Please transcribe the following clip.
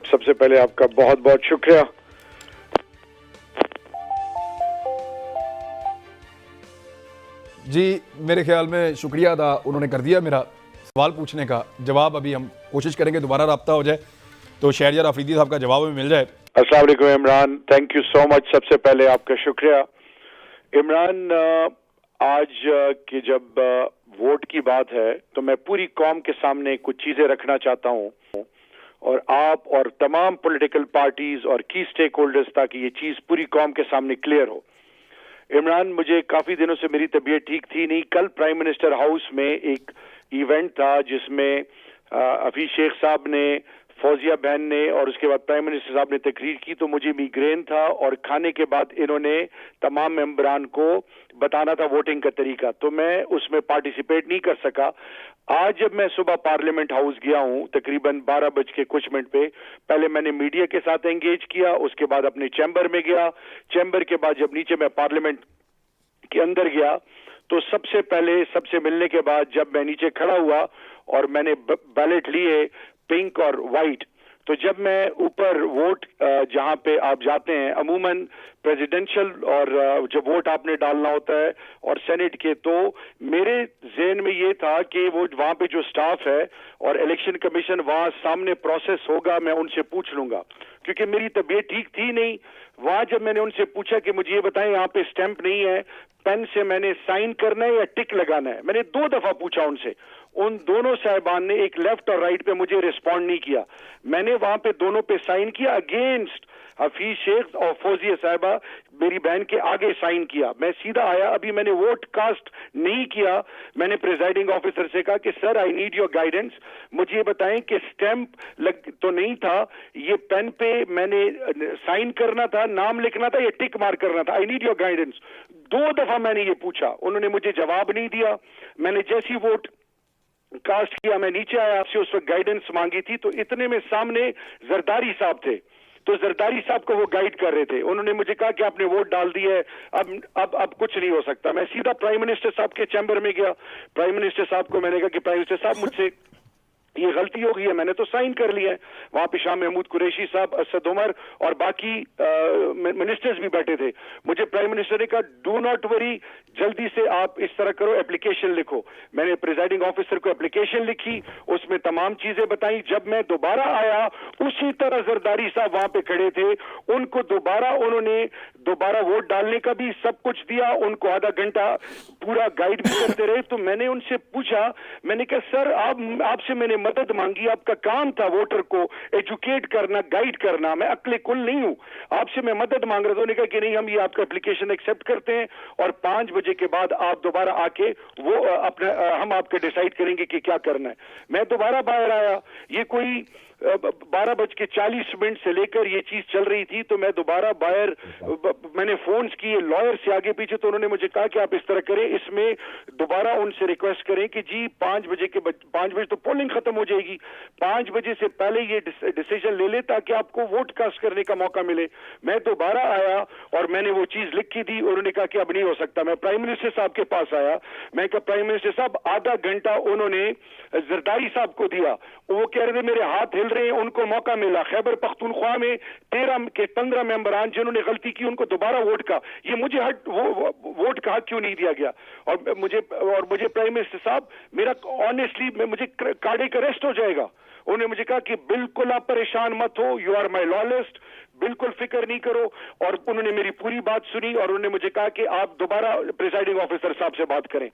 سب سے پہلے آپ کا بہت بہت شکریہ. جی میرے خیال میں شکریہ ادا انہوں نے کر دیا میرا سوال پوچھنے کا. جواب ابھی ہم کوشش کریں گے دوبارہ رابطہ ہو جائے تو شہریار آفریدی صاحب کا جواب ہمیں مل جائے. السلام علیکم عمران, تھینک یو سو مچ. سب سے پہلے آپ کا شکریہ. عمران, آج کی جب ووٹ کی بات ہے تو میں پوری قوم کے سامنے کچھ چیزیں رکھنا چاہتا ہوں, اور آپ اور تمام پولیٹیکل پارٹیز اور کی سٹیک ہولڈرز, تاکہ یہ چیز پوری قوم کے سامنے کلیئر ہو. عمران, مجھے کافی دنوں سے میری طبیعت ٹھیک تھی نہیں. کل پرائم منسٹر ہاؤس میں ایک ایونٹ تھا جس میں حفیظ شیخ صاحب نے, فوزیہ بہن نے, اور اس کے بعد پرائم منسٹر صاحب نے تقریر کی. تو مجھے میگرین تھا اور کھانے کے بعد انہوں نے تمام ممبران کو بتانا تھا ووٹنگ کا طریقہ, تو میں اس میں پارٹیسپیٹ نہیں کر سکا. آج جب میں صبح پارلیمنٹ ہاؤس گیا ہوں تقریباً 12:00 پہ, پہلے میں نے میڈیا کے ساتھ انگیج کیا, اس کے بعد اپنے چیمبر میں گیا. چیمبر کے بعد جب نیچے میں پارلیمنٹ کے اندر گیا تو سب سے پہلے سب سے ملنے کے بعد جب میں نیچے کھڑا ہوا اور میں نے بیلٹ لیے پنک اور وائٹ, تو جب میں اوپر ووٹ جہاں پہ آپ جاتے ہیں عموماً پریزیڈنشل اور جب ووٹ آپ نے ڈالنا ہوتا ہے اور سینٹ کے, تو میرے ذہن میں یہ تھا کہ وہ وہاں پہ جو سٹاف ہے اور الیکشن کمیشن وہاں سامنے پروسیس ہوگا, میں ان سے پوچھ لوں گا کیونکہ میری طبیعت ٹھیک تھی نہیں. وہاں جب میں نے ان سے پوچھا کہ مجھے یہ بتائیں یہاں پہ اسٹیمپ نہیں ہے, پین سے میں نے سائن کرنا ہے یا ٹک لگانا ہے, میں نے 2 دفعہ پوچھا ان سے. ان دونوں صاحبان نے ایک لیفٹ اور رائٹ پہ مجھے ریسپونڈ نہیں کیا. میں نے وہاں پہ دونوں پہ سائن کیا اگینسٹ حفیظ شیخ اور فوزیہ صاحبہ میری بہن کے آگے سائن کیا. میں سیدھا آیا, ابھی میں نے ووٹ کاسٹ نہیں کیا. میں نے پریزائڈنگ آفیسر سے کہا کہ سر آئی نیڈ یور گائیڈنس, مجھے یہ بتائیں کہ اسٹیمپ تو نہیں تھا, یہ پین پہ میں نے سائن کرنا تھا, نام لکھنا تھا یا ٹک مارک کرنا تھا, آئی نیڈ یور گائیڈنس. 2 دفعہ میں نے یہ پوچھا, انہوں نے مجھے جواب نہیں دیا. میں نے جیسی ووٹ کاسٹ کیا میں نیچے آیا, آپ سے اس وقت گائیڈنس مانگی تھی, تو اتنے میں سامنے زرداری صاحب تھے, تو زرداری صاحب کو وہ گائیڈ کر رہے تھے. انہوں نے مجھے کہا کہ آپ نے ووٹ ڈال دی ہے, اب کچھ نہیں ہو سکتا. میں سیدھا پرائم منسٹر صاحب کے چیمبر میں گیا. پرائم منسٹر صاحب کو میں نے کہا کہ پرائم منسٹر صاحب مجھ سے یہ غلطی ہو گئی ہے, میں نے تو سائن کر لیا ہے. وہاں پہ شاہ محمود قریشی صاحب, اسد عمر اور باقی منسٹرز بھی بیٹھے تھے. مجھے پرائم منسٹر نے کہا ڈو ناٹ وری, جلدی سے آپ اس طرح کرو, اپلیکیشن لکھو. میں نے پریزائڈنگ آفیسر کو اپلیکیشن لکھی, اس میں تمام چیزیں بتائیں. جب میں دوبارہ آیا اسی طرح زرداری صاحب وہاں پہ کھڑے تھے, ان کو انہوں نے دوبارہ ووٹ ڈالنے کا بھی سب کچھ دیا, ان کو آدھا گھنٹہ پورا گائیڈ بھی کرتے رہے. تو میں نے ان سے پوچھا, میں نے کہا سر آپ سے میں نے مدد مانگی, آپ کا کام تھا ووٹر کو ایجوکیٹ کرنا, گائیڈ کرنا, میں عقل کل نہیں ہوں, آپ سے میں مدد مانگ رہا تھا. انہوں نے کہا کہ نہیں, ہم یہ آپ کا اپلیکیشن ایکسپٹ کرتے ہیں اور 5 بجے کے بعد آپ دوبارہ آ کے وہ ہم آپ کے ڈیسائیڈ کریں گے کہ کیا کرنا ہے. میں دوبارہ باہر آیا, یہ کوئی 12:40 سے لے کر یہ چیز چل رہی تھی. تو میں دوبارہ باہر, میں نے فونز کیے لائر سے آگے پیچھے, تو انہوں نے مجھے کہا کہ آپ اس طرح کریں, اس میں دوبارہ ان سے ریکویسٹ کریں کہ جی 5 بجے تو پولنگ ختم ہو جائے گی, 5 بجے سے پہلے یہ ڈیسیجن لے لے تاکہ آپ کو ووٹ کاسٹ کرنے کا موقع ملے. میں دوبارہ آیا اور میں نے وہ چیز لکھی دی. انہوں نے کہا کہ اب نہیں ہو سکتا. میں پرائم منسٹر صاحب کے پاس آیا, میں کہا پرائم منسٹر صاحب آدھا گھنٹہ انہوں نے زرداری صاحب کو دیا, وہ کہہ رہے تھے میرے ہاتھ ہل رہے ہیں, ان کو موقع ملا. خیبر پختونخوا میں 13 کے 15 ممبران جنہوں نے غلطی کی ان کو دوبارہ ووٹ کا, یہ مجھے ووٹ کا حق کیوں نہیں دیا گیا؟ اور مجھے پرائم منسٹر صاحب میرا آنیسٹلی مجھے کارڈیک اریسٹ ہو جائے گا. انہوں نے مجھے کہا کہ بالکل آپ پریشان مت ہو, یو آر مائی لائلسٹ, بالکل فکر نہیں کرو. اور انہوں نے میری پوری بات سنی اور انہوں نے مجھے کہا کہ آپ دوبارہ پریزائڈنگ آفیسر صاحب سے بات کریں.